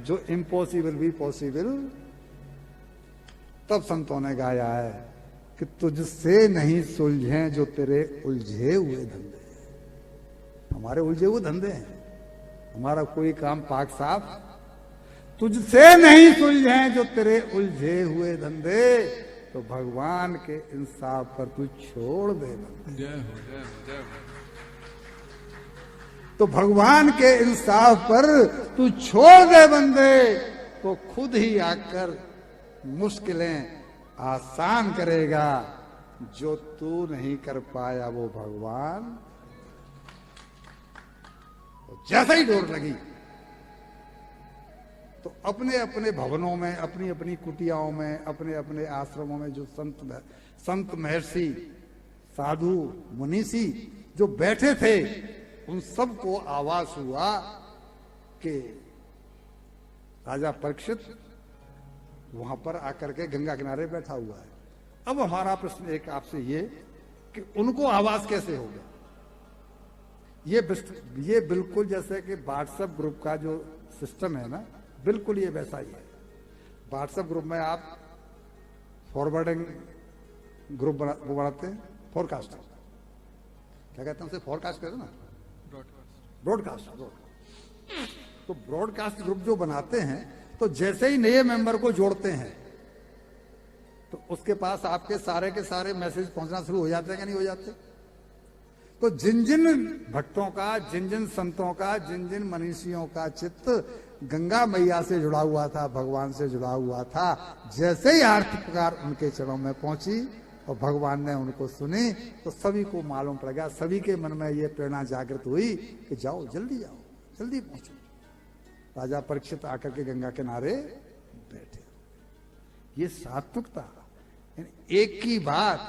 जो इम्पॉसिबल भी पॉसिबल। तब संतों ने गाया है कि तुझसे नहीं सुलझे जो तेरे उलझे हुए धंधे। हमारे उलझे हुए धंधे हैं, हमारा कोई काम पाक साफ। तुझसे नहीं सुलझे जो तेरे उलझे हुए धंधे, तो भगवान के इंसाफ पर तू छोड़ दे बंदे। जय हो, जय हो, जय हो। तो भगवान के इंसाफ पर तू छोड़ दे बंदे, तो खुद ही आकर मुश्किलें आसान करेगा। जो तू नहीं कर पाया वो भगवान। जैसे ही डोर लगी तो अपने अपने भवनों में, अपनी अपनी कुटियाओं में, अपने अपने आश्रमों में जो संत महर्षि साधु मुनीषी जो बैठे थे, उन सबको आभास हुआ कि राजा परीक्षित वहां पर आकर के गंगा किनारे बैठा हुआ है। अब हमारा प्रश्न एक आपसे ये कि उनको आवाज कैसे हो गया। ये बिल्कुल जैसे कि व्हाट्सएप ग्रुप का जो सिस्टम है ना, बिल्कुल ये वैसा ही है। व्हाट्सएप ग्रुप में आप फॉरवर्डिंग ग्रुप बनाते हैं, फोरकास्ट क्या कहते हैं उसे, फोरकास्ट कहते हैं ना, ब्रॉडकास्ट। तो ब्रॉडकास्ट ग्रुप जो बनाते हैं, तो जैसे ही नए मेंबर को जोड़ते हैं तो उसके पास आपके सारे के सारे मैसेज पहुंचना शुरू हो जाते हैं कि नहीं हो जाते। तो जिन जिन भक्तों का, जिन जिन संतों का, जिन जिन मनीषियों का चित्त गंगा मैया से जुड़ा हुआ था, भगवान से जुड़ा हुआ था, जैसे ही आरती पुकार उनके चरणों में पहुंची और भगवान ने उनको सुनी, तो सभी को मालूम पड़ गया, सभी के मन में ये प्रेरणा जागृत हुई कि जाओ, जल्दी जाओ, जल्दी पहुंचो। राजा परीक्षित आकर के गंगा किनारे बैठे। ये सात्विकता, एक की बात,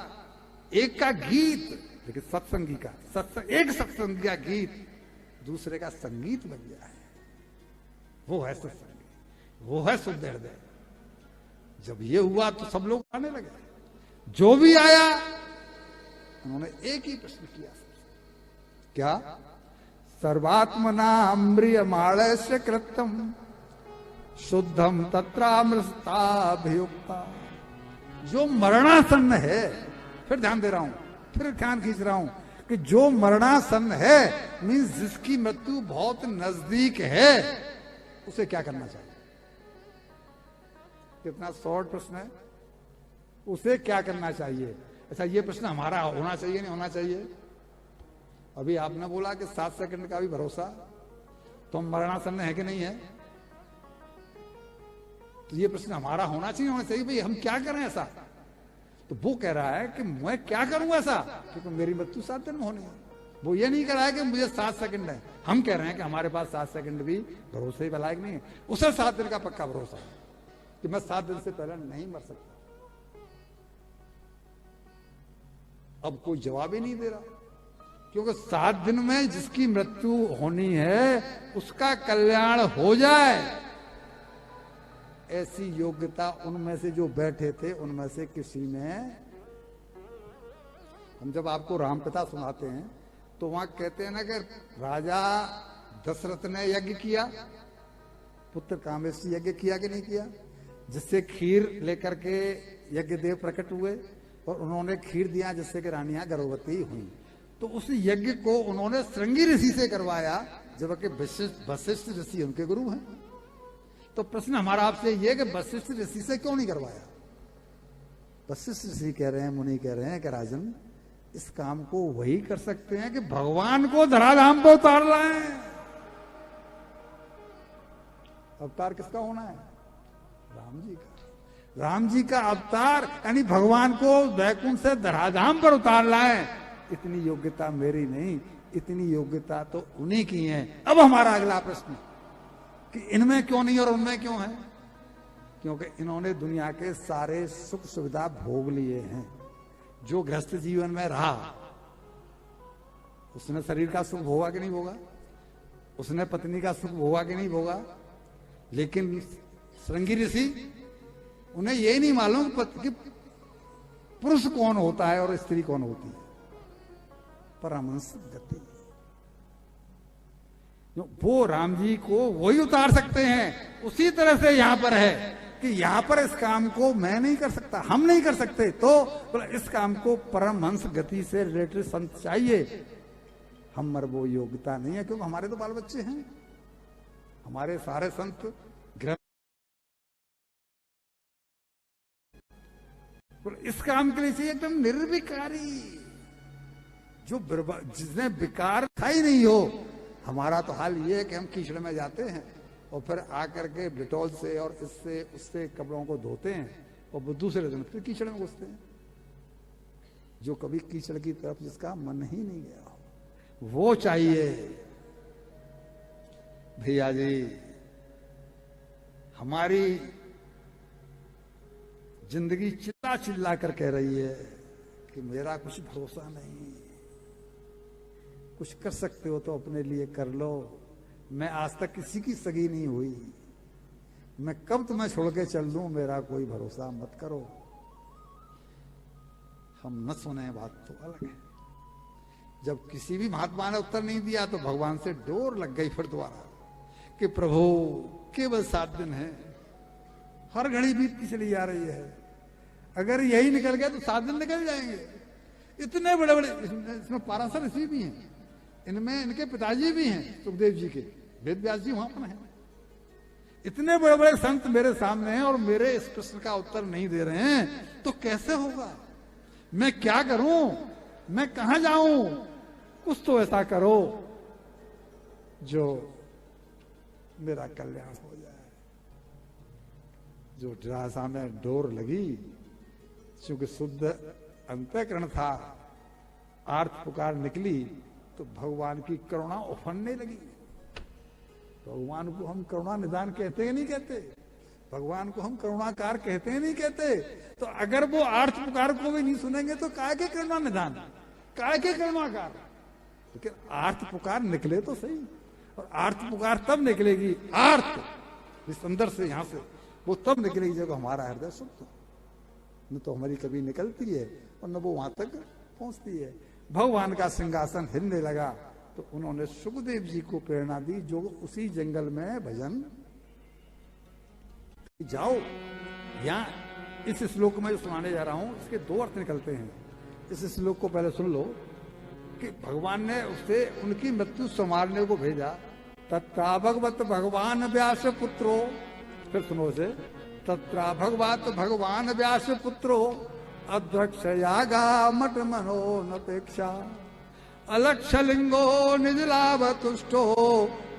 एक का गीत, लेकिन सत्संगी का एक सत्संगी का गीत दूसरे का संगीत बन गया है। वो है सत्संगी, वो है शुद्ध हृदय। जब ये हुआ तो सब लोग आने लगे। जो भी आया उन्होंने एक ही प्रश्न किया, क्या? सर्वात्मना अम्रियमाणस्य कृतम शुद्धम तत्रामृताभियुक्ता। जो मरणासन्न है, फिर ध्यान दे रहा हूं, फिर ध्यान खींच रहा हूं कि जो मरणासन्न है, मीन्स जिसकी मृत्यु बहुत नजदीक है, उसे क्या करना चाहिए? कितना शॉर्ट प्रश्न है। उसे क्या करना चाहिए? अच्छा, ये प्रश्न हमारा होना चाहिए नहीं होना चाहिए? अभी आपने बोला कि 7 सेकंड का भी भरोसा, तो हम मरणासन्न है कि नहीं है? तो ये प्रश्न हमारा होना चाहिए होना चाहिए, भाई हम क्या करें ऐसा? तो वो कह रहा है कि मैं क्या करूं ऐसा, क्योंकि मेरी मृत्यु 7 दिन में होनी है। वो ये नहीं कह रहा है कि मुझे 7 सेकंड है। हम कह रहे हैं कि हमारे पास 7 सेकंड भी भरोसे के लायक नहीं है। उसे 7 दिन का पक्का भरोसा है कि मैं 7 दिन से पहले नहीं मर सकता। अब कोई जवाब ही नहीं दे रहा, क्योंकि 7 दिन में जिसकी मृत्यु होनी है उसका कल्याण हो जाए, ऐसी योग्यता उनमें से जो बैठे थे उनमें से किसी ने। हम जब आपको रामकथा सुनाते हैं तो वहां कहते हैं ना कि राजा दशरथ ने यज्ञ किया, पुत्र कामेष्टि यज्ञ किया कि नहीं किया, जिससे खीर लेकर के यज्ञ देव प्रकट हुए और उन्होंने खीर दिया जिससे कि रानियां गर्भवती हुई। तो उस यज्ञ को उन्होंने श्रृंगी ऋषि से करवाया, जबकि वशिष्ठ ऋषि उनके गुरु हैं। तो प्रश्न हमारा आपसे यह कि वशिष्ठ ऋषि से क्यों नहीं करवाया? वशिष्ठ ऋषि कह रहे हैं, मुनि कह रहे हैं कि राजन, इस काम को वही कर सकते हैं कि भगवान को धराधाम पर उतार लाएं। अवतार किसका होना है? राम जी का। राम जी का अवतार यानी भगवान को वैकुंठ से धराधाम पर उतार लाएं। इतनी योग्यता मेरी नहीं, इतनी योग्यता तो उन्हीं की है। अब हमारा अगला प्रश्न कि इनमें क्यों नहीं और उनमें क्यों है? क्योंकि इन्होंने दुनिया के सारे सुख सुविधा भोग लिए हैं। जो गृहस्थ जीवन में रहा उसने शरीर का सुख भोगा कि नहीं भोगा, उसने पत्नी का सुख भोगा कि नहीं भोगा। लेकिन श्रृंगी ऋषि, उन्हें यही नहीं मालूम कि पुरुष कौन होता है और स्त्री कौन होती है। परमहंस गति, वो राम जी को वही उतार सकते हैं। उसी तरह से यहां पर है कि यहां पर इस काम को मैं नहीं कर सकता, हम नहीं कर सकते, तो बोला इस काम को परमहंस गति से रिलेटेड संत चाहिए। हम वो योग्यता नहीं है, क्योंकि हमारे तो बाल बच्चे हैं, हमारे सारे संत ग्रह इस काम के लिए चाहिए एकदम निर्विकारी, जो जिसने विकार था ही नहीं हो। हमारा तो हाल ये है कि हम कीचड़ में जाते हैं और फिर आकर के डिटॉल से और इससे उससे कपड़ों को धोते हैं और वो दूसरे दिन फिर कीचड़ में घुसते हैं। जो कभी कीचड़ की तरफ जिसका मन ही नहीं गया हो, वो चाहिए। भैया जी, हमारी जिंदगी चिल्ला चिल्ला कर कह रही है कि मेरा कुछ भरोसा नहीं, कुछ कर सकते हो तो अपने लिए कर लो, मैं आज तक किसी की सगी नहीं हुई, मैं कब तुम्हें छोड़ के चल दूं, मेरा कोई भरोसा मत करो। हम न सुने बात तो अलग है। जब किसी भी महात्मा ने उत्तर नहीं दिया तो भगवान से डोर लग गई फिर दोबारा कि प्रभु केवल 7 दिन है, हर घड़ी बीतती चली जा रही है, अगर यही निकल गया तो 7 दिन निकल जाएंगे। इतने बड़े बड़े, इसमें पाराशर ऋषि भी हैं, इनमें इनके पिताजी भी हैं सुखदेव जी के, वेद व्यास जी वहां पर हैं। इतने बड़े बड़े संत मेरे सामने हैं और मेरे इस प्रश्न का उत्तर नहीं दे रहे हैं, तो कैसे होगा? मैं क्या करूं, मैं कहां जाऊं? कुछ तो ऐसा करो जो मेरा कल्याण हो जाए। जो जरा में डोर लगी, क्योंकि शुद्ध अंतःकरण था, आर्त पुकार निकली तो भगवान की करुणा उफनने लगी। भगवान को हम करुणा निदान कहते हैं नहीं कहते, भगवान को हम करुणाकार कहते हैं नहीं कहते। तो अगर वो आर्त पुकार को भी नहीं सुनेंगे तो काय के करुणा निदान, काय के करुणाकार? लेकिन आर्त पुकार निकले तो सही, और आर्त पुकार तब निकलेगी, आर्त इस अंदर से यहां से वो तब निकलेगी जब हमारा हृदय शुद्ध हो। न तो हमारी कभी निकलती है और न वो वहां तक पहुंचती है। भगवान का सिंहासन हिलने लगा तो उन्होंने सुखदेव जी को प्रेरणा दी, जो उसी जंगल में भजन जाओ। यहां इस श्लोक में जो सुनाने जा रहा हूं, इसके 2 अर्थ निकलते हैं। इस श्लोक को पहले सुन लो कि भगवान ने उससे उनकी मृत्यु संवारने को भेजा। तत्रा भगवत भगवान व्यास पुत्रो, फिर सुनो से, तत्रा भगवत भगवान व्यास पुत्रो अध्यक्ष यागा मठ मनो नपेक्षा अलक्ष लिंगो निज लाभ तुष्टो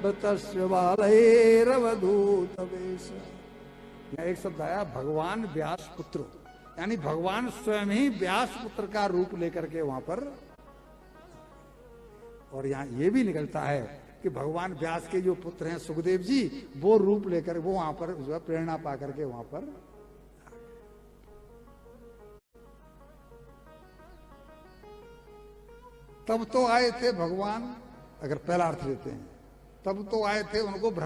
बतस्य बालैरवधूत वेश। एक शब्द आया भगवान व्यास पुत्र, यानी भगवान स्वयं ही व्यास पुत्र का रूप लेकर के वहां पर। और यहां ये भी निकलता है कि भगवान व्यास के जो पुत्र हैं सुखदेव जी, वो रूप लेकर वो वहां पर प्रेरणा पा करके वहां पर। तब तो आए थे भगवान, अगर पहला अर्थ लेते हैं, तब तो आए थे उनको ब्रह्म